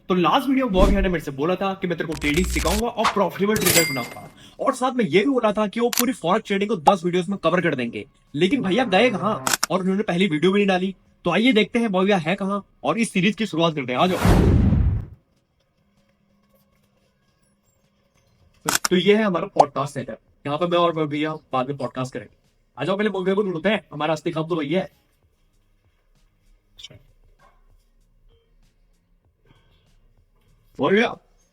तो last video blog ने मेरे से बोला था कि मैं तेरे को ट्रेडिंग सिखाऊंगा और प्रॉफिटेबल ट्रेडर बनाऊंगा, और साथ में ये भी बोला था कि वो पूरी फॉरेक्स ट्रेडिंग को 10 वीडियोस में कवर कर देंगे। लेकिन भैया गए कहाँ, और उन्होंने पहली वीडियो भी नहीं डाली। तो आइए देखते हैं भैया है कहाँ और इस सीरीज की शुरुआत करते हैं। आ जाओ। तो ये है हमारा पॉडकास्ट सेटअप। यहाँ पे मैं और भैया बाद में पॉडकास्ट करेंगे। आ जाओ, पहले भैया को ढूंढते हैं, हमारा असली काम तो भैया है। भैया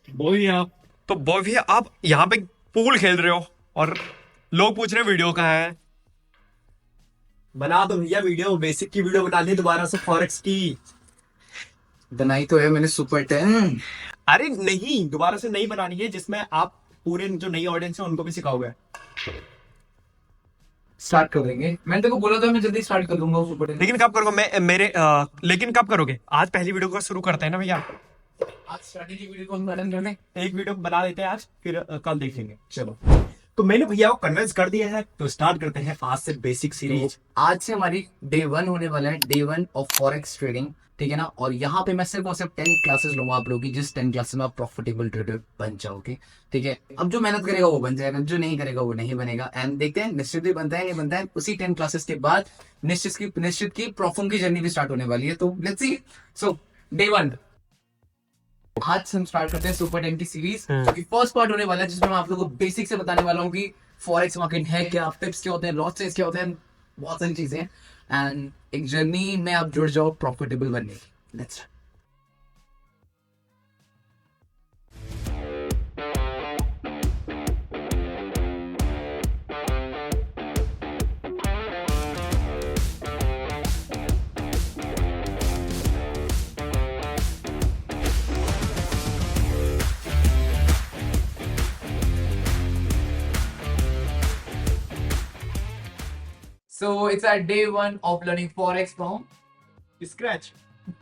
भैया तो बॉय भैया आप यहाँ पे पूल खेल रहे हो और लोग पूछ रहे हैं वीडियो कहाँ है। बना दो भैया वीडियो, बेसिक की वीडियो बना ली दोबारा से फॉरेक्स की। बनाई तो है मैंने सुपर 10। अरे नहीं, दोबारा से नहीं बनानी है, जिसमें आप पूरे जो नई ऑडियंस है उनको भी सिखाओगे। स्टार्ट कर देंगे। मैंने तेरे को बोला था मैं जल्दी स्टार्ट कर दूंगा सुपर 10। लेकिन कब करोगे? लेकिन कब करोगे? आज पहली वीडियो को शुरू करते हैं ना भैया। आज स्टार्टिंग की वीडियो कौन बना रहे हैं? एक वीडियो बना लेते हैं आज, फिर कल देखेंगे। चलो, तो मैंने भैया को कन्विंस कर दिया है, तो स्टार्ट करते हैं आज से बेसिक सीरीज। आज से हमारी डे 1 होने वाला है, डे 1 ऑफ फॉरेक्स ट्रेडिंग, ठीक है ना। और यहाँ पे मैं सिर्फ और सिर्फ 10 क्लासेस लूंगा आप लोगों की, जिस 10 क्लासेस में आप प्रॉफिटेबल ट्रेडर बन जाओगे, ठीक है। अब जो मेहनत करेगा वो बन जाएगा, जो नहीं करेगा वो नहीं बनेगा। एंड देखते हैं निश्चित भी बनता है नहीं बनता है। उसी 10 क्लासेस के बाद निश्चित की प्रॉफिट की जर्नी भी स्टार्ट होने वाली है। तो लेट्स सी। सो डे 1 आज से हम स्टार्ट करते हैं सुपर 10 की सीरीज, जो कि फर्स्ट पार्ट होने वाला है, जिसमें मैं आप लोगों को बेसिक से बताने वाला हूँ कि फॉरेक्स मार्केट है क्या, टिप्स क्या होते हैं, लॉसेस क्या होते हैं, बहुत सारी चीजें हैं। एंड एक जर्नी में आप जुड़ जाओ प्रॉफिटेबल बनने की। Let's So it's our day 1 of learning forex from scratch.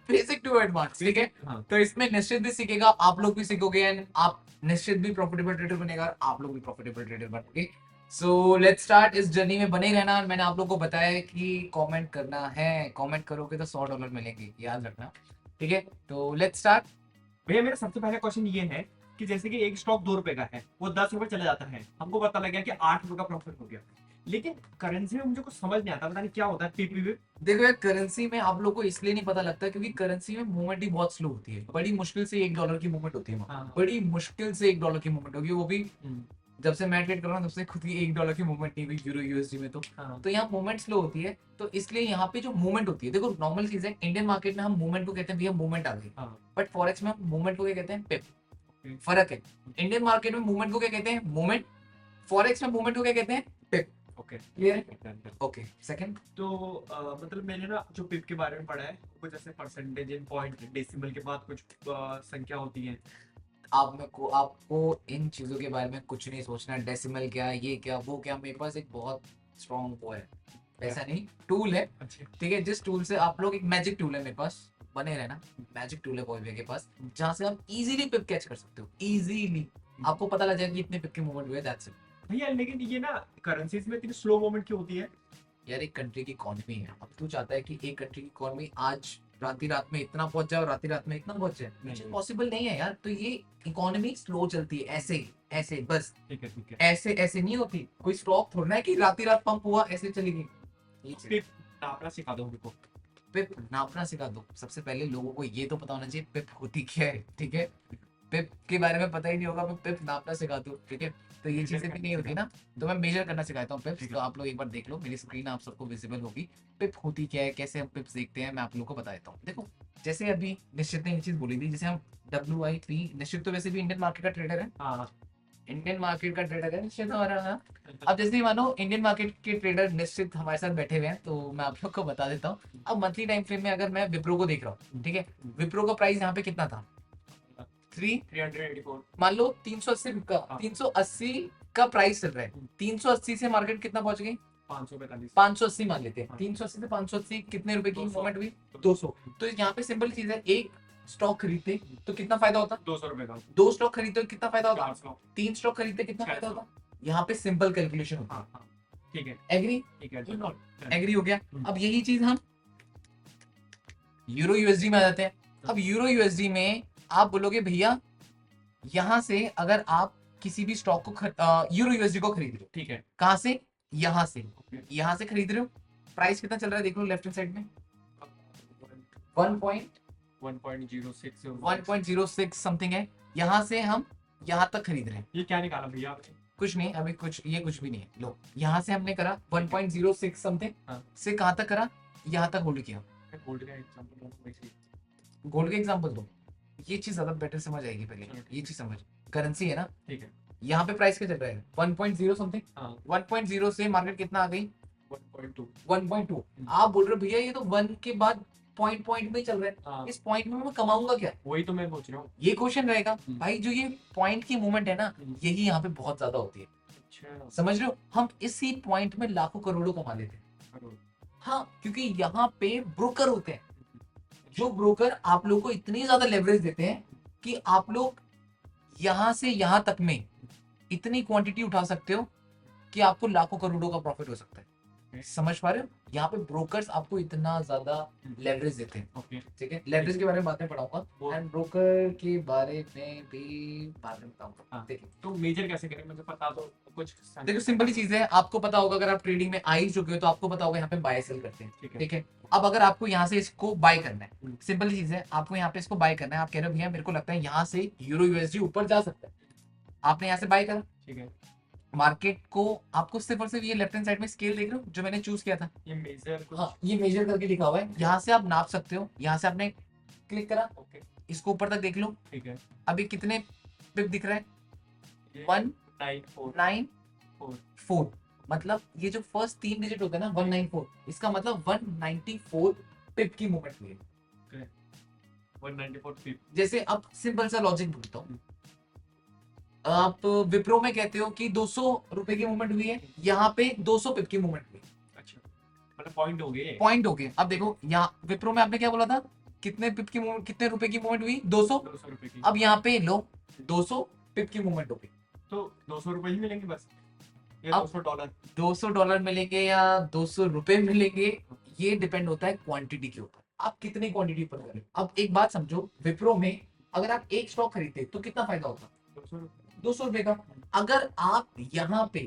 Basic to advance, ठीक है। हाँ। तो इसमें निश्चित भी सीखेगा, आप लोग भी सीखोगे, एंड आप निश्चित भी प्रॉफिटेबल ट्रेडर बनेगा, आप लोग भी प्रॉफिटेबल ट्रेडर बनोगे। So let's start. इस जर्नी में बने रहना। और मैंने आप लोग को बताया है कि कमेंट करना है, कमेंट करोगे तो $100 मिलेंगे, याद रखना, ठीक है। तो लेट्स स्टार्ट। भैया मेरा सबसे पहला क्वेश्चन ये है कि जैसे कि एक स्टॉक 2 रुपए का है, वो 10 रुपए चला जाता है, हमको पता लग गया कि 8 रुपए का प्रॉफिट हो गया, लेकिन करेंसी में मुझे कुछ समझ नहीं आता, पता नहीं क्या होता है पीपीवी। देखो यार, करेंसी में आप लोग को इसलिए नहीं पता लगता क्योंकि करेंसी में मूवमेंट ही बहुत स्लो होती है। बड़ी मुश्किल से $1 की मूवमेंट होती है वहाँ। हाँ। बड़ी मुश्किल से $1 की मूवमेंट होगी, वो भी जब से मैं ट्रेड कर रहा हूँ तब से खुद की $1 की मूवमेंट नहीं हुई यूरो यूएसडी में। तो यहाँ मूवमेंट स्लो होती है, तो इसलिए यहाँ पे जो मूवमेंट होती है, देखो नॉर्मल चीज है, इंडियन मार्केट में हम मूवमेंट को कहते हैं भैया मूवमेंट आ गई, बट फॉरेक्स में हम मूवमेंट को क्या कहते हैं, पिप। फर्क है, इंडियन मार्केट में मूवमेंट को क्या कहते हैं, मूवमेंट। फॉरेक्स में मूवमेंट को क्या कहते हैं, पिप। ओके, क्लियर है? Okay, second. तो मतलब मैंने ना जो पिप के बारे में पढ़ा है, कुछ ऐसे परसेंटेज इन पॉइंट डेसिमल के बाद कुछ संख्या होती है। आपको इन चीजों के बारे में कुछ नहीं सोचना, डेसिमल क्या, ये क्या, वो क्या। मेरे पास एक बहुत स्ट्रॉन्ग वो है, ऐसा नहीं, टूल है, अच्छा। ठीक है। जिस टूल से आप लोग, एक मैजिक टूल है मेरे पास, बने रहना। मैजिक टूल है बॉय भैया के पास, जहाँ से आप इजीली पिप कैच कर सकते हो। इजीली आपको पता लग जाएगा कि इतने पिप के मूवमेंट हुए, दैट्स इट। भैया लेकिन ये ना करेंसीज में इतनी स्लो मूवमेंट क्यों होती है? यार एक कंट्री की इकोनॉमी है, अब तू चाहता है कि एक कंट्री की इकोनॉमी आज रात में इतना पहुंच जाए और रात में इतना पहुंच जाए, नहीं। पॉसिबल नहीं है यार। तो ये इकोनॉमी स्लो चलती है, ऐसे बस, ठीक है ठीक है। ऐसे नहीं होती। कोई स्टॉक थोड़ा है कि रात पंप हुआ ऐसे चलेगी। पिप नापना सिखा दो हमको। पिप नापना सिखा दो। सबसे पहले लोगों को ये तो पता होना चाहिए पिप होती क्या है, ठीक है। पिप के बारे में पता ही नहीं होगा, मैं पिप नापना सिखा दूं, ठीक है। तो ये चीजें भी नहीं होती ना, तो मैं मेजर करना सिखाता हूँ पिप्स। तो आप लोग एक बार देख लो, मेरी स्क्रीन आप सबको विजिबल होगी। पिप होती क्या है, कैसे हम पिप्स देखते हैं, मैं आप लोगों को बता देता हूँ। देखो, जैसे अभी निश्चित ने ये चीज बोली थी, जैसे हम WIP, निश्चित तो वैसे भी इंडियन मार्केट का ट्रेडर है, हाँ, इंडियन मार्केट का ट्रेडर है निश्चित हमारा। हाँ। अब जैसे मानो इंडियन मार्केट के ट्रेडर निश्चित हमारे साथ बैठे हुए हैं, तो मैं आप लोग को बता देता हूँ। अब मंथली टाइम फ्रेम में अगर मैं विप्रो को देख रहा हूँ, ठीक है, विप्रो का प्राइस यहाँ पे कितना था, 384। मान लो 380 का, हाँ। 380 का प्राइस चल रहा है। 380 से मार्केट कितना पहुंच गई, 545। 580 मान लेते हैं। हाँ। 380 से 580 कितने रुपए की 200। मूवमेंट हुई, 200। तो यहाँ पे सिंपल चीज है, एक स्टॉक खरीदते तो कितना फायदा होता, 200 रुपए का। 2 स्टॉक खरीदते तो कितना फायदा होता, 400। 3 स्टॉक खरीदते कितना फायदा 600। होता। यहाँ पे सिंपल कैलकुलेशन होता हाँ हाँ, ठीक है है, एग्री? ठीक है। एग्री हो गया। हम्म। अब यही चीज हम यूरो यूएसडी में आ जाते हैं। अब यूरो यूएसडी में आप बोलोगे भैया यहाँ से अगर आप किसी भी स्टॉक को यूरो यूएसडी को खरीद रहे हो, ठीक है। कहाँ से, यहाँ से, ओके। यहाँ से खरीद रहे हो, प्राइस कितना चल रहा है देख लो लेफ्ट हैंड साइड में 1.06 समथिंग है। यहाँ से हम यहाँ तक खरीद रहे हैं, ये क्या निकाला भैया आपने? कुछ नहीं अभी, कुछ ये कुछ भी नहीं है। लो यहाँ से हमने करा 1.06 समथिंग हाँ। से कहाँ तक करा, यहाँ तक होल्ड किया। गोल्ड का एग्जांपल वैसे गोल्ड का एग्जांपल दो, ये चीज ज्यादा बेटर समझ आएगी। पहले ये चीज समझ, करेंसी है ना, ठीक है। यहाँ पे प्राइस क्या चल रहा है 1.0 समथिंग, हाँ 1.0 से मार्केट कितना आ गई 1.2। 1.2। आप बोल रहे हो भैया ये तो 1 के बाद पॉइंट में ही चल रहा है, हाँ इस पॉइंट में मैं कमाऊंगा क्या, वही तो मैं सोच रहा हूँ। ये क्वेश्चन रहेगा। भाई जो ये पॉइंट की मूवमेंट है ना, हम्म। यही यहाँ पे बहुत ज्यादा होती है। अच्छा समझ रहे हो, हम इसी पॉइंट में लाखों करोड़ों कमा लेते हैं। करोड़। हाँ, क्योंकि यहाँ पे ब्रोकर होते हैं, जो ब्रोकर आप लोग को इतनी ज्यादा लेवरेज देते हैं कि आप लोग यहाँ से यहाँ तक में इतनी क्वांटिटी उठा सकते हो कि आपको लाखों करोड़ों का प्रॉफिट हो सकता है। समझ पा रहे हो, यहाँ पे ब्रोकर्स आपको इतना ज्यादा लेवरेज देते हैं। ओके ठीक है, लेवरेज के बारे में बाद में पढ़ाऊंगा एंड ब्रोकर के बारे में भी बाद में बताऊंगा। हाँ। देखिए तो मेजर कैसे करें, मुझे पता तो कुछ। देखो सिंपल ही चीज है, आपको पता होगा अगर आप ट्रेडिंग में आ ही चुके हो तो आपको पता होगा यहाँ पे बाय सेल करते हैं। ठीक है। ठीक है, अब अगर आपको यहाँ से इसको बाय करना है, हम्म। सिंपल चीज है, आपको यहाँ पे इसको बाय करना है। आप कह रहे हो भैया मेरे को लगता है यहाँ से यूरो यूएसडी ऊपर जा सकता है, आपने यहाँ से बाय करा। ठीक है। मार्केट को आपको सिर्फ और सिर्फ ये लेफ्ट हैंड साइड में स्केल देख रहे हो जो मैंने चूज किया था, ये मेजर कुछ। हाँ ये मेजर करके लिखा हुआ है, यहाँ से आप नाप सकते हो। यहाँ से आपने क्लिक करा, ओके इसको ऊपर तक देख लो, ठीक है। अभी कितने पिप दिख रहा है ये 194, 994। मतलब ये जो फर्स्ट 3 डिजिट होते हैं ना 194, इसका मतलब 194 पिप की मूवमेंट हुई है। 194 फीट। जैसे अब सिंपल सा लॉजिक बोलता हूँ, आप विप्रो में कहते हो कि 200 रुपए की मूवमेंट हुई है, यहाँ पे 200 पिप की मूवमेंट हुई, अच्छा मतलब पॉइंट हो गए। पॉइंट हो गए। अब देखो यहाँ विप्रो में आपने क्या बोला था, कितने पिप की मूवमेंट, कितने रुपए की मूवमेंट हुई 200। 200 रुपए की। अब यहाँ पे लो 200 पिप की मूवमेंट हो गई, तो 200 रुपए ही मिलेंगे बस, या अब- 200 डॉलर? $200 मिलेंगे या 200 रुपए मिलेंगे, ये डिपेंड होता है क्वांटिटी के ऊपर, आप कितनी क्वांटिटी पर करें। अब एक बात समझो, विप्रो में अगर आप एक स्टॉक खरीदते तो कितना फायदा होता, 200 रुपए। 200 रुपए का। अगर आप यहाँ पे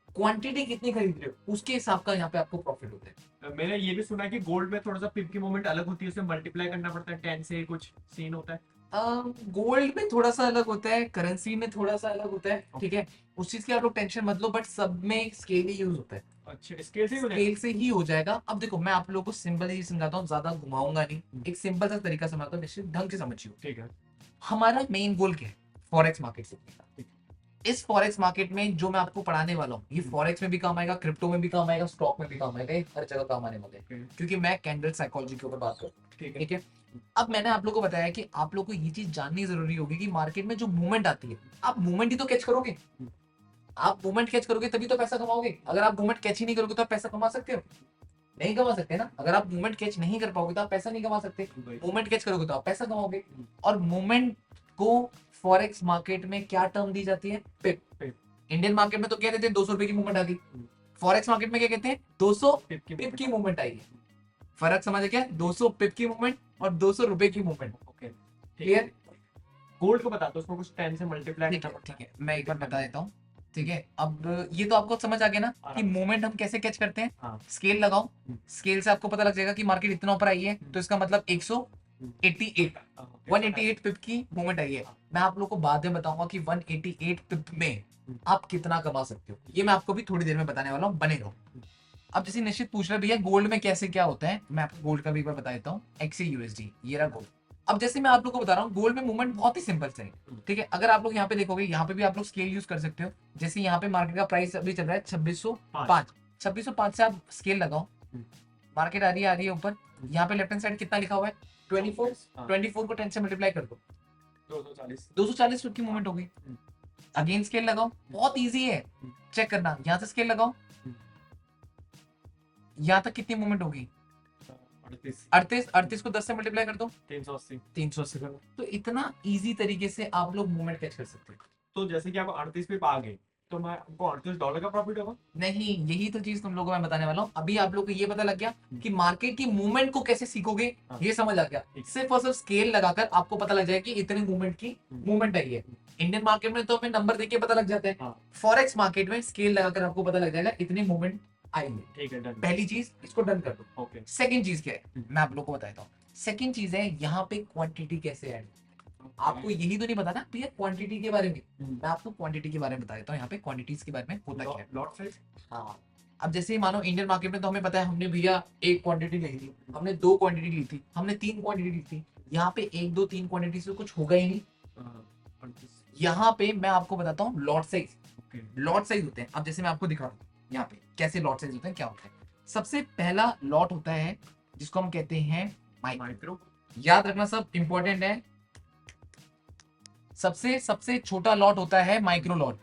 क्वांटिटी कितनी खरीद रहे हो उसके हिसाब का यहाँ पे आपको प्रॉफिट होता है। मैंने ये भी सुना है कि गोल्ड में थोड़ा सा पिप की मूवमेंट अलग होती है, उसमें मल्टीप्लाई करना पड़ता है 10 से, कुछ सीन होता है। गोल्ड में थोड़ा सा अलग होता है, करेंसी में थोड़ा सा अलग होता है। ठीक है, उस चीज की आप लोग टेंशन मत लो, बट सब में स्केल ही यूज होता है, अच्छा इसके से स्केल से ही हो जाएगा। अब देखो मैं आप लोगों को सिंपल ही समझाता हूँ, ज्यादा घुमाऊंगा नहीं, एक सिंपल सा तरीका समझाता हूँ, निश्चित ढंग से समझिए। ठीक है। हमारा मेन गोल क्या है, फॉरेक्स मार्केट सीखने का। इस फॉरेक्स मार्केट में जो मैं आपको पढ़ाने वाला हूँ, ये फॉरेक्स में भी काम आएगा, क्रिप्टो में भी काम आएगा, स्टॉक में भी काम आएगा, ये हर जगह काम आने वाला है, क्योंकि मैं कैंडल साइकोलॉजी के ऊपर बात करता हूँ। ठीक है। ठीक है, अब मैंने आप लोगों को बताया कि आप लोग को ये चीज जाननी जरूरी होगी कि मार्केट में जो मूवमेंट आती है, आप मूवमेंट ही तो कैच करोगे, आप मूवमेंट कैच करोगे तभी तो पैसा कमाओगे। अगर आप मूवमेंट कैच ही नहीं करोगे तो आप पैसा कमा सकते हो, नहीं कमा सकते ना। अगर आप मूवमेंट कैच नहीं कर पाओगे तो आप पैसा नहीं कमा सकते, मूवमेंट कैच करोगे तो आप पैसा कमाओगे। और मूवमेंट को फॉरेक्स मार्केट में क्या टर्म दी जाती है, पिप। इंडियन मार्केट में तो क्या कहते हैं 200 रुपए की मूवमेंट आ गई, फॉरेक्स मार्केट में क्या कहते हैं 200 पिप की मूवमेंट आई है। फर्क समझे क्या, 200 पिप की मूवमेंट और 200 रुपए की मूवमेंट। ओके क्लियर, गोल्ड को बता दो, उसको कुछ 10 से मल्टीप्लाई ठीक करना है, पड़ता ठीक है, मैं एक बार बता देता हूँ। ठीक है, अब ये तो आपको समझ आ गया ना कि मूवमेंट हम कैसे कैच करते हैं। हाँ। स्केल लगाओ, स्केल से आपको पता लग जाएगा कि मार्केट इतना ऊपर आई है तो इसका मतलब 188 188 पिप की मूवमेंट आई है। मैं आप लोगों को बाद में बताऊंगा कि 188 पिप में आप कितना कमा सकते हो, ये मैं आपको भी थोड़ी देर में बताने वाला हूँ, बने रहो। अब जैसे निश्चित पूछ रहा भैया गोल्ड में कैसे क्या होता है, मैं आपको गोल्ड का भी एक बार बता देता हूँ। XAUSD, ये रहा गोल्ड। अब जैसे मैं आप लोग को बता रहा हूँ, गोल्ड में मूवमेंट बहुत ही सिंपल से है। ठीक है, अगर आप लोग यहाँ पे देखोगे, यहाँ पे भी आप लोग स्केल यूज कर सकते हो। जैसे यहाँ पे मार्केट का प्राइस अभी चल रहा है 2605, 2605 से आप स्केल लगाओ, मार्केट आ रही है ऊपर। यहाँ पे लेफ्ट हैंड साइड कितना लिखा हुआ है 24 को 10 से मल्टीप्लाई कर दो, 240 की मूवमेंट हो गई। अगेन स्केल लगाओ, बहुत इजी है, चेक करना। यहाँ से स्केल लगाओ, यहाँ तक कितनी मूवमेंट होगी 38 को 10 से मल्टीप्लाई कर दो, 380 करो। तो इतना इजी तरीके से आप लोग मूवमेंट कैच कर सकते हो। तो जैसे कि आप 38 पे आ गए, तो मैं हमको $38 का प्रॉफिट होगा। नहीं, यही तो चीज तुम लोगों को मैं बताने वाला हूँ। अभी आप लोग को ये पता लग गया कि मार्केट की मूवमेंट को कैसे सीखोगे, हाँ। ये समझ आ गया। ठीक। सिर्फ और सिर्फ स्केल लगाकर आपको पता लग जाएगा कि इतने मूवमेंट की मूवमेंट आई है। इंडियन मार्केट में तो हमें नंबर देख के पता लग जाते हैं, हाँ। फॉरेक्स मार्केट में स्केल लगाकर आपको पता लग जाएगा इतनी मूवमेंट आई है। ठीक है, डन। पहली चीज इसको डन कर दो। ओके। सेकंड चीज क्या है मैं आप लोग को बताता हूँ। सेकंड चीज है यहाँ पे क्वांटिटी कैसे ऐड। आपको यही तो नहीं पता ना भैया क्वांटिटी के बारे में। मैं आपको क्वांटिटी के बारे में बता देता हूँ यहाँ पे क्वांटिटीज के बारे में होता क्या है। Lot size. हाँ, अब जैसे ही मानो इंडियन मार्केट में तो हमें पता है हमने भैया एक क्वांटिटी ली थी, हमने दो क्वांटिटी ली थी, हमने तीन क्वांटिटी ली थी। यहाँ पे एक दो तीन क्वांटिटी से कुछ होगा ही नहीं। यहाँ पे मैं आपको बताता हूँ lot size. Okay. Lot size होते हैं, अब जैसे मैं आपको दिखा रहा हूँ यहाँ पे कैसे लॉट साइज होते हैं, क्या होता है। सबसे पहला लॉट होता है जिसको हम कहते हैं माइक्रो। याद रखना सब इंपॉर्टेंट है। सबसे सबसे छोटा लॉट होता है माइक्रो लॉट।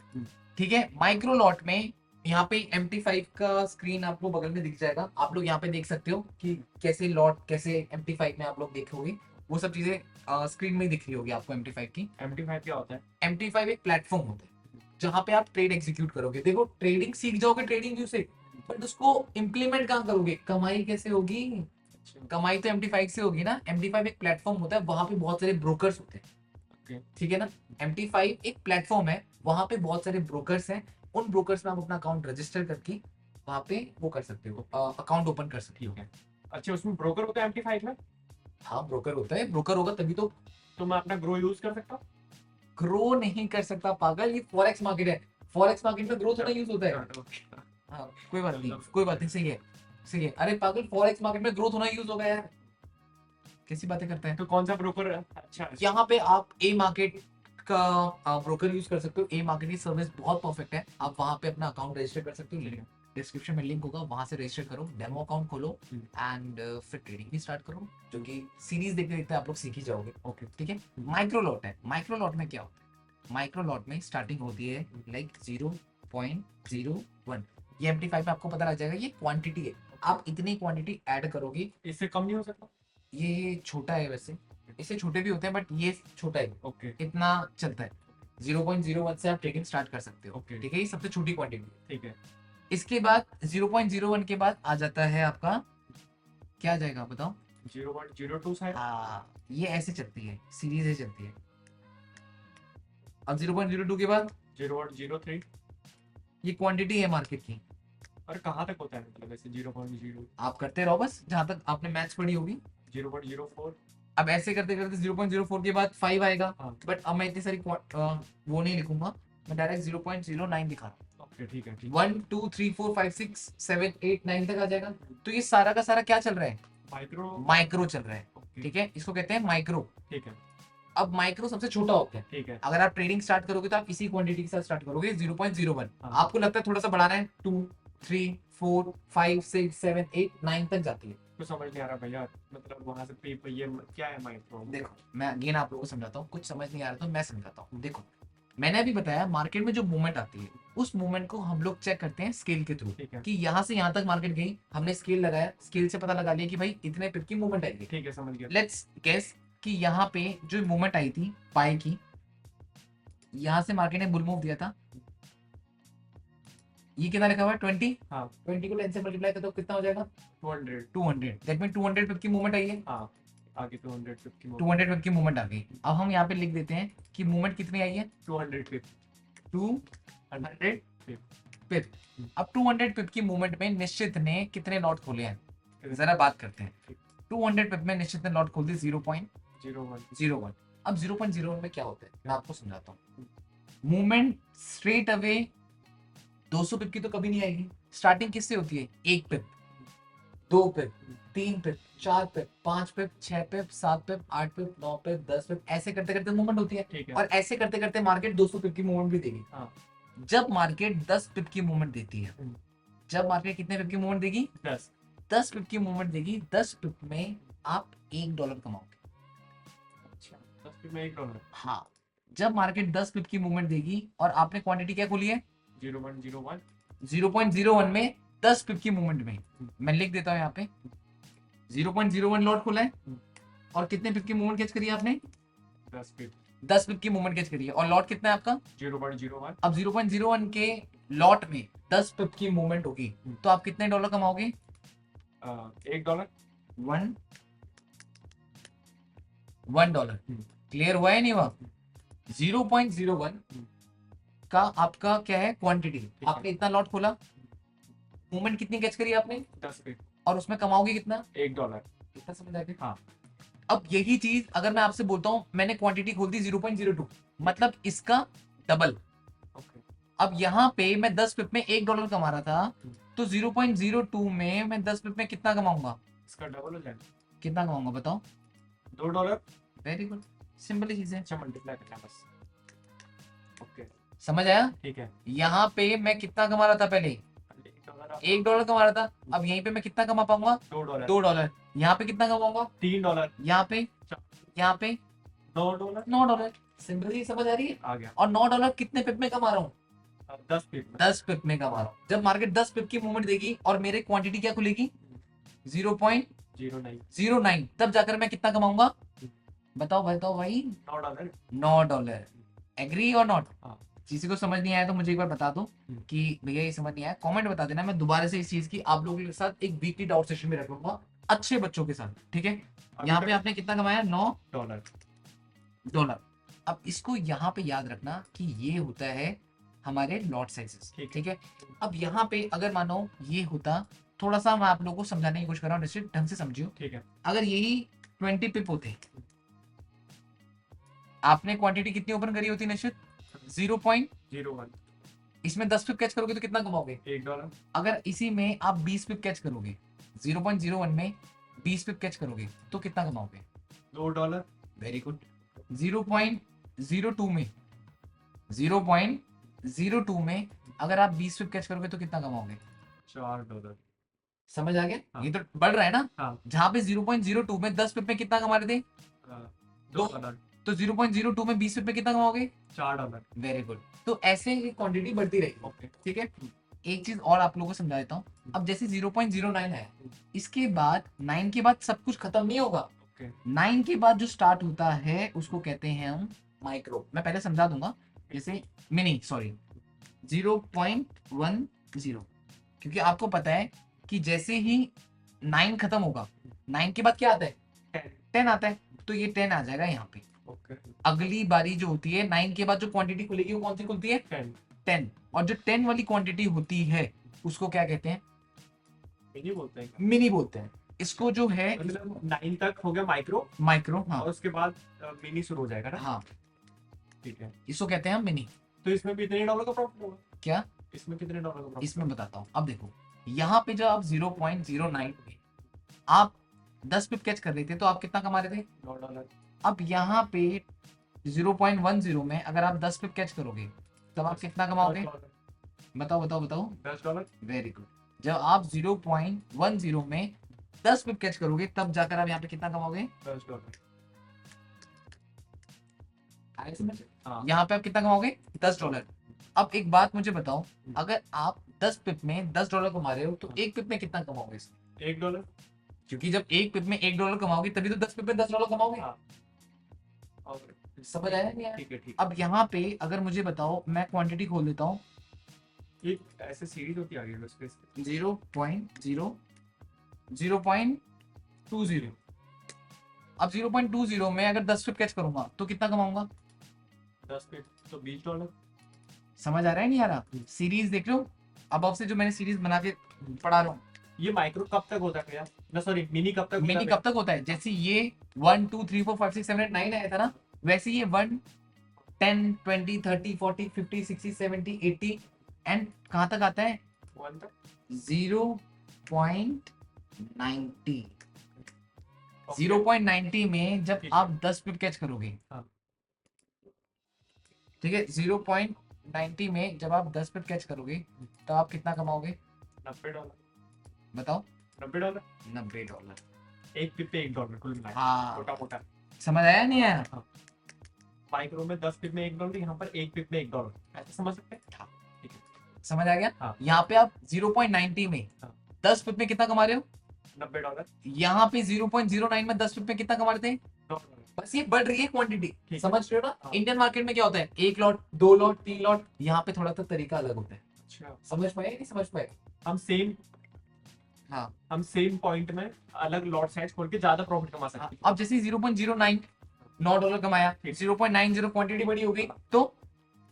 ठीक है, माइक्रो लॉट में यहाँ पे MT5 का स्क्रीन आपको बगल में दिख जाएगा। आप लोग यहाँ पे देख सकते हो कि कैसे लॉट कैसे MT5 में आप लोग देखोगे, वो सब चीजें स्क्रीन में दिख रही होगी आपको MT5 की। MT5 क्या होता है? MT5 एक प्लेटफॉर्म होता है जहाँ पे आप ट्रेड एग्जीक्यूट करोगे। देखो ट्रेडिंग सीख जाओगे ट्रेडिंग व्यू से, बट उसको इम्प्लीमेंट कहाँ करोगे, कमाई कैसे होगी। कमाई तो MT5 से होगी ना। MT5 एक प्लेटफॉर्म होता है, वहां पे बहुत सारे ब्रोकर्स होते हैं। ठीक है ना, MT5 एक प्लेटफॉर्म है, वहां पे बहुत सारे ब्रोकर्स हैं। उन ब्रोकर्स में आप अपना अकाउंट रजिस्टर करके वहां पे वो कर सकते हो, अकाउंट ओपन कर सकते हो। अच्छा, उसमें ब्रोकर होता है MT5 में? हाँ ब्रोकर होता है, ब्रोकर होगा तभी तो मैं अपना ग्रो यूज कर सकता हूँ? ग्रो नहीं कर सकता पागल, ये फॉरेक्स मार्केट है। फॉरेक्स मार्केट में ग्रो थोड़ा यूज होता है। हाँ कोई बात नहीं, कोई बात नहीं, सही है सही है। अरे पागल फॉरेक्स मार्केट में ग्रोथ होना यूज होगा यार, कैसी बातें करते हैं। तो कौन सा ब्रोकर अच्छा है? यहाँ पे आप ए मार्केट का ब्रोकर यूज कर सकते हो। ए मार्केट की सर्विस बहुत परफेक्ट है, आप वहाँ पे अपना अकाउंट रजिस्टर कर सकते हो। डिस्क्रिप्शन में लिंक होगा, वहां से रजिस्टर करो, डेमो अकाउंट खोलो एंड फिर ट्रेडिंग भी स्टार्ट करो, जो कि सीरीज देखते देखते आप लोग सीख ही जाओगे। ओके ठीक है। माइक्रो लॉट है, माइक्रो लॉट में क्या होता है, माइक्रो लॉट में स्टार्टिंग होती है लाइक 0.01। ये MT5 में आपको पता लग जाएगा, ये क्वांटिटी है, आप इतनी क्वांटिटी ऐड करोगे। इससे कम नहीं हो सकता? ये छोटा है वैसे, इससे छोटे भी होते हैं बट ये छोटा है। ओके। इतना चलता है, 0.01 से आप ट्रेडिंग स्टार्ट कर सकते हो। ओके। ठीक है, ये सबसे छोटी क्वांटिटी। ठीक है। इसके बाद 0.01 के बाद आ जाता है आपका, क्या आ जाएगा बताओ। 0.02 शायद। हाँ, ये ऐसे चलती है, सीरीज ऐसे चलती है। अब 0.02 के बाद 0.03। ये क्वांटिटी है मार्केट की। और कहाँ तक होता है मतलब ऐसे 0.0? आप करते रहो बस, जहां तक आपने मैथ्स पढ़ी होगी। 0.04। अब ऐसे करते करते 0.04 के बाद 5 आएगा। हाँ। बट अब मैं इतनी सारी वो नहीं लिखूंगा, मैं डायरेक्ट 0.09 दिखा रहा हूँ। ओके ठीक है। 1 2 3 4 5 6 7 8 9 तक आ जाएगा। तो ये सारा का सारा क्या चल रहा है, माइक्रो चल रहा है। ठीक है, इसको कहते हैं माइक्रो। ठीक है। अब माइक्रो सबसे छोटा होता है। ठीक है। अगर आप ट्रेडिंग स्टार्ट करोगे तो आप इसी क्वांटिटी के साथ स्टार्ट करोगे 0.01। हाँ। आपको लगता है थोड़ा सा बढ़ाना है, 2 3 4 5 6 7 8 9 तक जाती है। कुछ समझ नहीं आ रहा भैया, मतलब वहां से ये क्या है माइक्रो? देखो मैं अगेन आप लोगों को समझाता हूँ, कुछ समझ नहीं आ रहा तो मैं समझाता हूँ। देखो मैंने अभी बताया मार्केट में जो मूवमेंट आती है उस मूवमेंट को हम लोग चेक करते हैं स्केल के थ्रू, ठीक है। कि यहाँ से यहाँ तक मार्केट गई, हमने स्केल लगाया, स्केल से पता लगा लिया कि भाई इतने पिप की मूवमेंट आएगी। ठीक है, समझ गया। लेट्स गेस कि यहाँ पे जो मूवमेंट आई थी पाई की, यहाँ से मार्केट ने बुल मूव दिया था। ये कितना लिखा हुआ है 20। हाँ। 20 को 10 से मल्टीप्लाई कर दो, कितना हो जाएगा 200। दैट मीन 200 पिप की मूवमेंट आई है। हाँ, आगे 250 200 पिप की मूवमेंट आ गई। अब हम यहाँ पे लिख देते हैं कि मूवमेंट कितनी आई है 200 पिप। 200 पिप। अब 200 पिप की मूवमेंट में निश्चित ने कितने लॉट खोले हैं, जरा बात करते हैं। 200 पिप में निश्चित ने लॉट खोल दी 0.01। अब 0.01 में क्या होता है मैं आपको समझाता हूँ। मूवमेंट स्ट्रेट अवे 200 पिप की तो कभी नहीं आएगी। स्टार्टिंग किससे होती है, 1 पिप, 2 पिप, 3 पिप, 4 पिप, 5 पिप, 6 पिप, 7 पिप, 8 पिप, 9 पिप, 10 पिप, ऐसे करते करते मूवमेंट होती है। ठीक है। और ऐसे करते करते मार्केट 200 पिप की मूवमेंट भी देगी। हाँ। जब मार्केट 10 पिप की मूवमेंट देती है, जब मार्केट कितने पिप की मूवमेंट देगी 10 पिप की मूवमेंट देगी, 10 पिप में आप $1 कमाओगे। अच्छा, 10 पिप में $1। हाँ, जब मार्केट 10 पिप की मूवमेंट देगी और आपने क्वांटिटी क्या खोली है 0.01। 0.01 में 10 पिप की मूवमेंट में, मैं लिख देता हूँ यहाँ पे 0.01 लॉट खोला है। और कितने पिप की मूवमेंट कैच करी आपने 10 पिप। 10 पिप की मूवमेंट कैच करी है और लॉट कितना है आपका 0.01। अब 0.01 के लॉट में 10 पिप की मूवमेंट होगी तो आप कितने डॉलर कमाओगे $1। $1 क्लियर हुआ है नहीं हुआ 0.01 का आपका क्या है क्वांटिटी आपने इतना लॉट खोला मूवमेंट कितनी कैच करी आपने 10 पिप और उसमें कमाओगे कितना $1। कितना समझ आ गया हाँ। अब यही चीज अगर मैं आपसे बोलता हूं मैंने क्वांटिटी खोल दी 0.02 मतलब इसका डबल ओके। अब यहाँ पे मैं 10 पिप में $1 कमा रहा था तो 0.02 में मैं 10 पिप में कितना कमाऊंगा इसका डबल हो जाएगा कितना कमाऊंगा बताओ $2। वेरी गुड सिंपल ही चीज है अच्छा मल्टीप्लाई करना है बस। ओके समझ आया ठीक है। यहाँ पे मैं कितना कमा रहा था पहले $1 कमा रहा था अब यहीं पे मैं कितना कमा पाऊंगा $2। $2 यहाँ पे कितना कमाऊंगा $3। यहाँ पे $9। $9 सिंपल ही समझ आ रही है आ गया। और $9 कितने पिप में कमा रहा हूँ 10 पिप 10 पिप में कमा रहा हूँ जब मार्केट 10 पिप की मूवमेंट देगी और मेरे क्वांटिटी क्या खुलेगी 0.09 09। तब जाकर मैं कितना कमाऊंगा बताओ भाई $9। $9 एग्री और नॉट हाँ। किसी को समझ नहीं आया तो मुझे एक बार बता दो कि भैया ये समझ नहीं आया कमेंट बता देना मैं दोबारा से इस चीज की आप लोगों के साथ एक वीकली डाउट सेशन में रखूंगा अच्छे बच्चों के साथ ठीक है यहाँ पे आपने कितना कमाया $9 अब इसको यहाँ पे याद रखना कि ये होता है हमारे लॉट साइजेस ठीक है अब यहाँ पे अगर मानो ये होता थोड़ा सा मैं आप लोगों को समझाने की कोशिश कर रहा हूँ निश्चित ढंग से समझियो ठीक है। अगर यही 20 पिप होते आपने क्वांटिटी कितनी ओपन करी होती निश्चित 0.01 इसमें 10 पिप कैच करोगे तो कितना कमाओगे $1। अगर इसी में आप 20 पिप कैच करोगे 0.01 में 20 पिप कैच करोगे तो कितना कमाओगे $2। वेरी गुड 0.02 में 0.02 में अगर आप 20 पिप कैच करोगे तो कितना कमाओगे $4। समझ आ गया हाँ। ये तो बढ़ रहा है ना हाँ। जहां पे 0.02 में 10 पिप में कितना कमा रहे थे $2। तो 0.02 में 20 पिप में कितना कमाओगे $4। वेरी गुड तो ऐसे ही क्वांटिटी बढ़ती रहेगी ओके। ठीक है एक चीज और आप लोगों को समझा देता हूँ अब जैसे 0.09 है इसके बाद 9 के बाद सब कुछ खत्म नहीं होगा ओके। 9 के बाद जो स्टार्ट होता है उसको कहते हैं हम माइक्रो मैं पहले समझा दूंगा जैसे मिनी सॉरी 0.10 क्योंकि आपको पता है कि जैसे ही 9 खत्म होगा 9 के बाद क्या आता है 10 आता है तो ये 10 आ जाएगा यहाँ पे ओके। अगली बारी जो होती है 9 के बाद जो क्वांटिटी खुलेगी वो कौन सी खुलती है 10 और जो 10 वाली क्वांटिटी होती है उसको क्या कहते हैं मिनी बोलते हैं। मिनी बोलते हैं इसको जो है मतलब 9 तक हो गया माइक्रो माइक्रो हाँ और उसके बाद मिनी शुरू हो जाएगा ना। हाँ ठीक है। इसको कहते हैं हम मिनी तो इसमें भी इतने डॉलर का प्रॉफिट होगा क्या इसमें कितने डॉलर का प्रॉफिट इसमें बताता हूँ अब देखो यहाँ पे जब आप 0.09 में आप 10 पिप कैच कर रहे थे तो आप कितना कमा रहे थे $9। अब यहाँ पे 0.10 में अगर आप 10 पिप कैच करोगे तब आप कितना कमाओगे बताओ $10। वेरी गुड जब आप 0.10 में 10 पिप कैच करोगे तब जाकर आप यहाँ पे कितना कमाओगे $10। आया समझ हाँ। यहाँ पे आप कितना कमाओगे $10 अब एक बात मुझे बताओ अगर आप 10 पिप में $10 कमा रहे हो तो एक पिप में कितना कमाओगे इसमें $1। क्योंकि जब एक पिप में $1 कमाओगे तभी तो 10 पिप में $10 कमाओगे हाँ। और समझ आया नहीं आया? ठीक है ठीक। अब यहाँ पे अगर मुझे बताओ मैं क्वांटिटी खोल देता हूँ एक ऐसे सीरीज होती है आगे उस पे 0.20 अब 0.20 में अगर 10 पिप कैच करूंगा तो कितना कमाऊंगा 10 पे तो $20। समझ आ रहा है नहीं आ रहा सीरीज देख लो अब आपसे जो मैंने सीरीज बना के पढ़ा रहा हूँ ये माइक्रो कब तक होता है भैया ना सॉरी मिनी कब तक मिनी कब तक होता है जैसे ये 1 2 3 4 5 6 7 8 9 आया था ना वैसे ये 1 10 20 30 40 50 60 70 80 एंड कहाँ तक आता है 1 तक 0.90 0.90 में जब ठीक है। आप 10 पिप कैच करोगे हाँ। ठीक है 0.90 में जब आप 10 पिप कैच करोगे तो आप कितना कमाओगे $90। बताओ $90। $90 एक पिप पे $1 कुल मिला हाँ। मोटा मोटा। समझ आया नहीं आया माइक्रो में 10 पिप में $1 यहाँ पर एक पिप में $1 ऐसे समझ सकते हैं। समझ आ गया हाँ। यहाँ पे आप 0.90 में हाँ। 10 पिप में कितना कमा रहे हो $90। यहाँ पे 0.09 में 10 पिप में कितना कमा रहे थे बस ये बढ़ रही है क्वांटिटी, है। समझ रहे हो ना? हाँ। इंडियन मार्केट में क्या होता है, 1 लॉट 2 लॉट 3 लॉट, यहाँ पे थोड़ा सा तरीका अलग होता है। अच्छा, समझ पाए नहीं समझ पाए? हम सेम हाँ हम सेम पॉइंट में अलग लॉट साइज खोल के ज्यादा प्रॉफिट कमा हाँ, सकते हैं। अब जैसे 0.09 $9 कमाया, ठीक। 0.90 क्वांटिटी बड़ी हो गई तो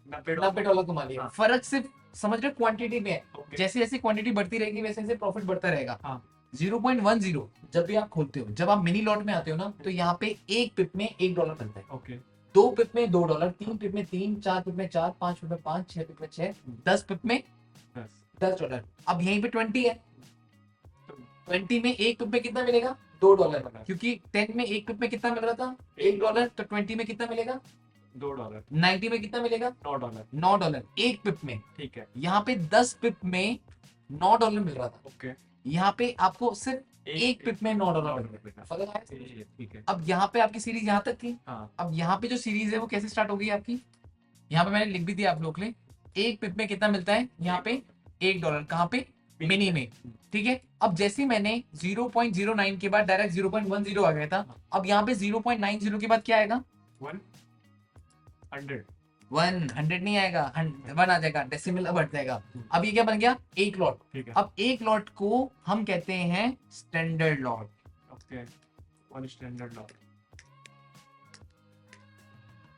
$90 कमा लिया। हाँ। फर्क सिर्फ समझ रहे क्वांटिटी में है। ओके। जैसे जैसे क्वांटिटी बढ़ती रहेगी वैसे वैसे प्रॉफिट बढ़ता रहेगा। हाँ। 0.10 जब भी आप खोलते हो, जब आप मिनी लॉट में आते हो ना, तो यहाँ पे एक पिप में $1 मिलता है, ओके। 2 पिप में $2, 3 पिप में 3, 4 पिप में 4, 5 पिप में 5, 6 पिप में 6, 10 पिप में $10। अब यहीं पे 20 है, 20 में एक पिप में कितना मिलेगा, $2, क्योंकि 10 में एक पिप में कितना मिल रहा था, $1, तो 20 में कितना मिलेगा, $2, 90 में कितना मिलेगा, $9। $9 एक पिप में। ठीक है। यहाँ पे 10 पिप में $9 मिल रहा था, ओके। यहाँ पे आपको सिर्फ एक पिप में $9 मिल रहा है। फर्क आया? ठीक है। अब यहाँ पे आपकी सीरीज यहाँ तक थी, हाँ। अब यहाँ पे जो सीरीज है वो कैसे स्टार्ट होगी आपकी, यहाँ पे मैंने लिख भी दिया आप लोग के लिए, एक पिप में कितना मिलता है, यहाँ पे $1, कहाँ पे, मिनी में। ठीक है, अब जैसे मैंने 0.09 के बाद डायरेक्ट 0.10 आ गया था, अब यहाँ पे 0.90 के बाद क्या आएगा, 100। 100 नहीं आएगा, 1 आ जाएगा, डेसिमल बढ़ जाएगा। अब ये क्या बन गया, एक लॉट। ठीक है। अब एक लॉट को हम कहते हैं standard lot. Okay, 1 standard lot.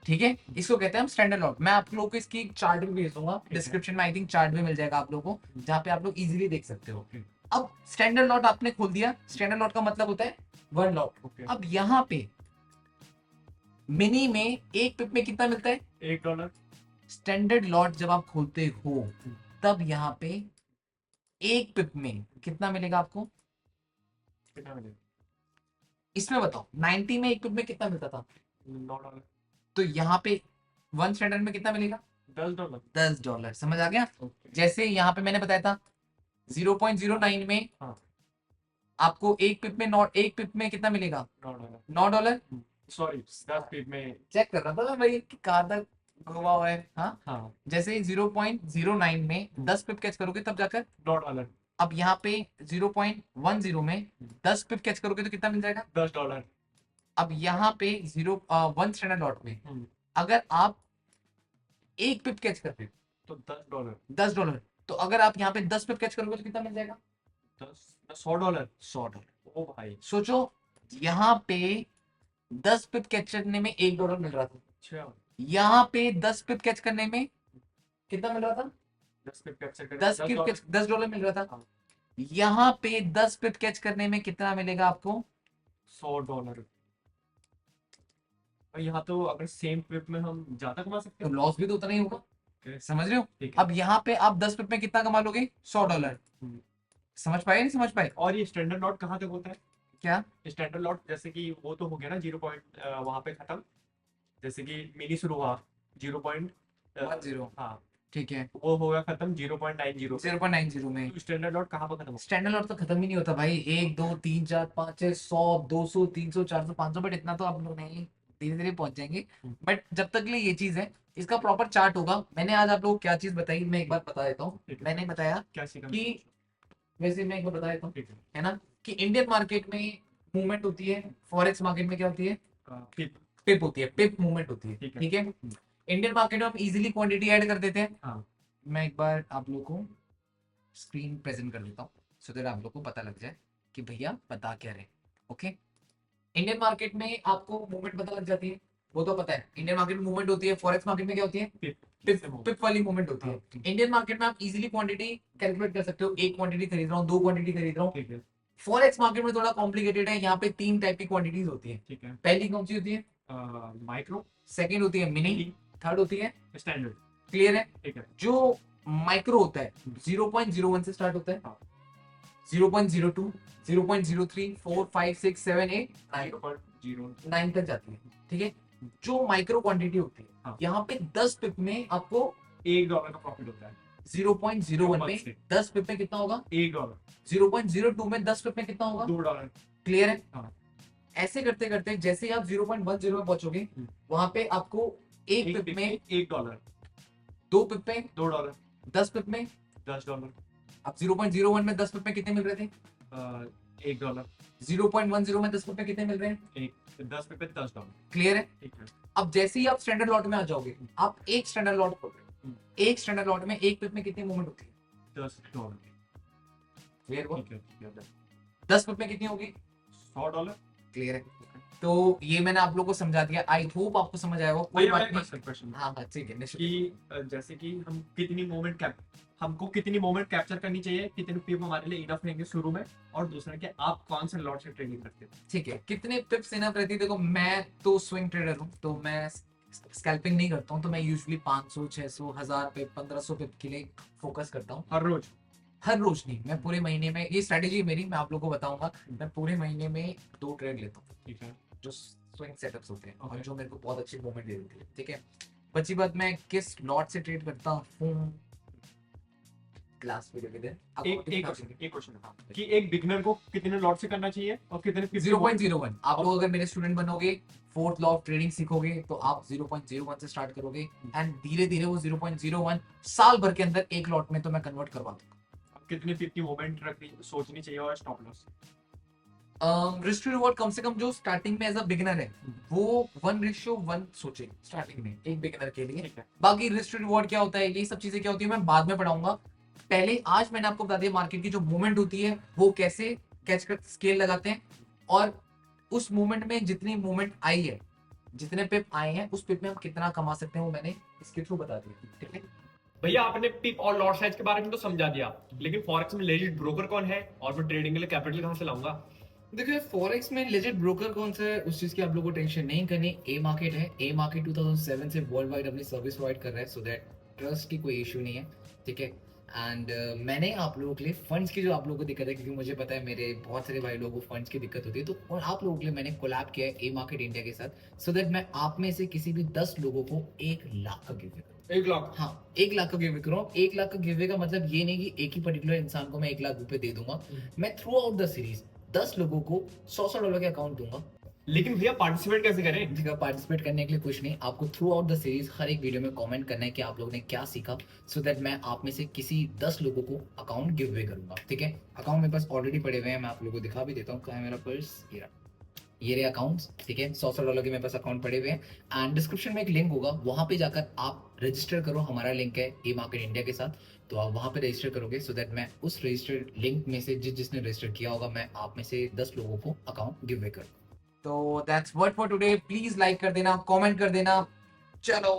ठीक है, इसको कहते हैं हम स्टैंडर्ड लॉट। मैं आप लोगों को इसकी चार्ट भी भेज दूंगा है। डिस्क्रिप्शन में, आई थिंक चार्ट भी मिल जाएगा आप लोगों को, जहाँ पे आप लोग इजीली देख सकते हो। ओके। अब स्टैंडर्ड लॉट आपने खोल दिया, स्टैंडर्ड लॉट का मतलब होता है 1 लॉट। ओके। अब यहाँ पे मिनी में एक पिप में कितना मिलता है, $1। स्टैंडर्ड लॉट जब आप खोलते हो तब यहाँ पे एक पिप में कितना मिलेगा आपको, कितना मिलेगा? इसमें बताओ, 90 में एक पिप में कितना मिलता था, $9। तो यहाँ पे 1 स्टैंडर्ड में कितना मिलेगा, $10। $10। समझ आ गया? ओके। जैसे यहाँ पे मैंने बताया था 0.09 में हाँ। आपको एक पिप में एक पिप में कितना मिलेगा, $9। $9। सॉरी, 10 फीट में। चेक कर रहा था मैं भाई कि कहाँ तक घुमा हुआ है। हाँ, हाँ। जैसे 0.09 में 10 पिप कैच करोगे तब जाकर, $9। अब यहाँ पे 0.10 में 10 पिप कैच करोगे तो कितना मिल जाएगा, $10। अब यहाँ पे 1 स्टैंडर्ड लॉट में हम्म। अगर आप एक पिप कैच करते हो तो $10। $10, तो अगर आप यहाँ पे 10 पिप कैच करोगे तो कितना मिल जाएगा, 100। $100। ओ भाई। सोचो, यहाँ पे 10 पिप कैच करने में $1 मिल रहा था, अच्छा, यहाँ पे 10 पिप कैच करने में कितना मिल रहा था, 10 पिप कैप्चर कर 10 $10 मिल रहा था। हाँ। यहाँ पे 10 पिप कैच करने में कितना मिलेगा आपको, $100। और यहाँ तो अगर सेम पिप में हम ज्यादा कमा सकते तो हैं। लॉस भी तो उतना ही होगा, Okay. समझ रहे हो? ठीक है। अब यहाँ पे आप 10 पिप में कितना कमा लोगे, $100। हम्म। समझ पाए नहीं समझ पाए? और ये स्टैंडर्ड लॉट कहाँ तक होता है? क्या स्टैंडर्ड लॉट जैसे कि वो तो हो गया ना 0 पॉइंट वहां पे खत्म, जैसे कि मिनी शुरू हुआ 0. 10, हाँ, ठीक है, वो हो गया खत्म 0.90 पे। 0.90 में। तो स्टैंडर्ड लॉट कहाँ पर खत्म होगा? स्टैंडर्ड लॉट तो खत्म ही नहीं होता भाई, 1 2 3 4 5 6 100 200 300 400 500, बट इतना तो आप लोग नहीं, धीरे धीरे पहुंच जाएंगे। बट जब तक के लिए ये चीज है, इसका प्रॉपर चार्ट होगा। मैंने आज आप लोगों को क्या चीज बताई, मैं एक बार बता देता हूँ। ठीक है। मैंने बताया क्या सीखा? कि वैसे मैं एक बार बता देता हूँ, ठीक है। है ना, कि इंडियन मार्केट में मूवमेंट होती है, फॉरेक्स मार्केट में क्या होती है, पिप। पिप होती है, पिप मूवमेंट होती है। ठीक है। ठीक है, इंडियन मार्केट में हम इजीली क्वांटिटी ऐड कर देते हैं। हाँ। मैं एक बार आप लोगों को स्क्रीन प्रेजेंट कर देता हूँ, सो दैट आप लोग को पता लग जाए कि भैया बता क्या रहे। ओके, इंडियन मार्केट में आपको मूवमेंट पता लग जाती है, वो तो पता है। इंडियन मार्केट में मूवमेंट होती है, फॉरेक्स मार्केट में क्या होती है, पिप वाली मूवमेंट होती है। इंडियन मार्केट में आप इजीली क्वांटिटी कैलकुलेट कर सकते हो, एक क्वांटिटी खरीद रहा हूँ, 2 क्वांटिटी खरीद रहा हूँ। ठीक है। फॉरेक्स मार्केट में थोड़ा कॉम्प्लिकेटेड है, यहाँ पे 3 टाइप की क्वांटिटीज होती है। ठीक है। पहली कौन सी होती है, माइक्रो। सेकंड होती है मिनी, थर्ड होती है स्टैंडर्ड। क्लियर है। ठीक है। जो माइक्रो होता है 0.01 से स्टार्ट होता है, 0.02 0.03 4 5 6 7 8 9 तक जाती है। ठीक है, जो माइक्रो क्वांटिटी होती है, हाँ। यहाँ पे 10 पिप में आपको $1 का प्रॉफिट होता है। 0.01 में 10 पिप में कितना होगा, $1। 0.02 में 10 पिप में कितना होगा, $2। क्लियर है। हाँ। ऐसे करते करते जैसे आप 0.10 में पहुंचोगे, वहां पे आपको एक पिप में $1, 2 पिप में $2, 10 पिप में $10। अब 0.01 में 10 पिप में कितने मिल रहे थे, $1 0.10 में 10 पिप में कितने मिल रहे हैं? एक 10 पे $10 क्लियर है? ठीक है अब जैसे ही आप स्टैंडर्ड लॉट में आ जाओगे, आप एक स्टैंडर्ड लॉट खोल रहे हो, एक स्टैंडर्ड लॉट में एक पिप में कितनी मूवमेंट होती है? $10 क्लियर हुआ? ठीक है 10 पिप में कितनी होगी? $100 क्लियर है? तो ये मैंने आप लोगों को समझा दिया, आई होप आपको समझ आएगा, कोई भैया बात मेरा नहीं। क्वेश्चन हाँ हाँ ठीक है निश्चित। कि जैसे कि हमको कितनी मोमेंट कैप्चर करनी चाहिए, कितने पिप हमारे लिए इनफ रहेंगे शुरू में, और दूसरा कि आप कौन से लॉट से ट्रेडिंग करते हो? ठीक है, कितने पिप्स इनफ रहती है? देखो मैं तो स्विंग ट्रेडर हूँ, तो मैं स्कैल्पिंग नहीं करता हूँ, तो मैं यूजुअली 500 600 1000 पिप 1500 पिप के लिए फोकस करता हूँ। हर रोज? हर रोज नहीं, मैं पूरे महीने में, ये स्ट्रेटेजी मेरी, मैं आप लोगों को बताऊंगा। मैं पूरे महीने में 2 ट्रेड लेता हूँ ठीक है जो स्विंग सेटअप्स होते हैं और Okay. जो मेरे को बहुत अच्छी मूवमेंट दे देती है। ठीक है, बची बात मैं किस लॉट से ट्रेड करता हूँ, क्लास वीडियो के दिन एक क्वेश्चन है कि एक बिगनर को कितने लॉट से करना चाहिए और कितने पिप? 0.01। आप लोग अगर मेरे स्टूडेंट बनोगे, फोर्थ लॉ ऑफ ट्रेडिंग सीखोगे, तो आप 0.01 से स्टार्ट करोगे एंड धीरे धीरे वो 0.01 साल भर के अंदर एक लॉट में तो मैं कन्वर्ट करवा दूंगा। कितने पिप की मोमेंट रखनी सोचनी चाहिए और stop loss? Risk to reward कम से कम जो स्टार्टिंग में एज अ बिगिनर है वो 1:1 सोचे स्टार्टिंग में एक बिगिनर के लिए। ठीक है बाकी रिस्क टू रिवॉर्ड क्या होता है, ये सब चीजें क्या होती है, मैं बाद में पढ़ाऊंगा। पहले आज मैंने आपको बता दिया मार्केट की जो मूवमेंट होती है वो कैसे कैच कर स्केल लगाते हैं, और उस मूवमेंट में जितनी मूवमेंट आई है, जितने पिप आए हैं, उस पिप में हम कितना कमा सकते हैं वो मैंने इसके थ्रू बता दिया। ठीक है, भैया आपने पिप और लॉट साइज के बारे में तो समझा दिया, लेकिन फॉरेक्स में लेजिट ब्रोकर कौन है और मैं ट्रेडिंग के लिए कैपिटल कहाँ से लाऊंगा? देखिए फॉरेक्स में लेजिट ब्रोकर कौन सा है उस चीज की आप लोगों को टेंशन नहीं करनी। ए मार्केट है, ए मार्केट 2007 से वर्ल्ड वाइड अपनी सर्विस प्रोवाइड कर रहा है, सो दैट ट्रस्ट की कोई इशू नहीं है। ठीक है, एंड मैंने आप लोगों के लिए फंड्स की जो आप लोगों को दिक्कत है, क्योंकि मुझे पता है मेरे बहुत सारे भाई लोगों को फंड्स की दिक्कत होती है, तो और आप लोगों के लिए मैंने कोलैब किया है ए मार्केट इंडिया के साथ, सो दैट मैं आप में से किसी भी 10 लोगों को 1 लाख का गिव करूँ। 1 लाख? हाँ 1 लाख का गिव करो। 1 लाख का गिव का मतलब ये नहीं कि एक ही पर्टिकुलर इंसान को मैं 1 लाख रुपए दे दूंगा, मैं थ्रू आउट द सीरीज 10 लोगों को $100 के अकाउंट दूंगा। लेकिन भैया पार्टिसिपेट कैसे करें? जगह पार्टिसिपेट करने के लिए कुछ नहीं, आपको थ्रू आउट द सीरीज हर एक वीडियो में कमेंट करना है कि आप लोगों ने क्या सीखा, सो दैट मैं आप में से किसी 10 लोगों को अकाउंट गिव अवे करूंगा। ठीक है, अकाउंट मेरे पास ऑलरेडी पड़े हुए हैं, मैं आप लोगों को दिखा भी देता हूँ। कहाँ है मेरा पर्स? ये रहे अकाउंट्स। ठीक है, $100 के मेरे पास अकाउंट पड़े हुए हैं, एंड डिस्क्रिप्शन में एक लिंक होगा, वहां पे जाकर आप रजिस्टर करो। हमारा लिंक है ए मार्केट इंडिया के साथ, तो आप वहां पे रजिस्टर करोगे, सो दैट मैं उस रजिस्टर्ड लिंक में से जिसने रजिस्टर किया होगा, मैं आप में से 10 लोगों को अकाउंट गिव अवे करूंगा। तो that's what for today. Please like कर देना, कमेंट कर देना। चलो।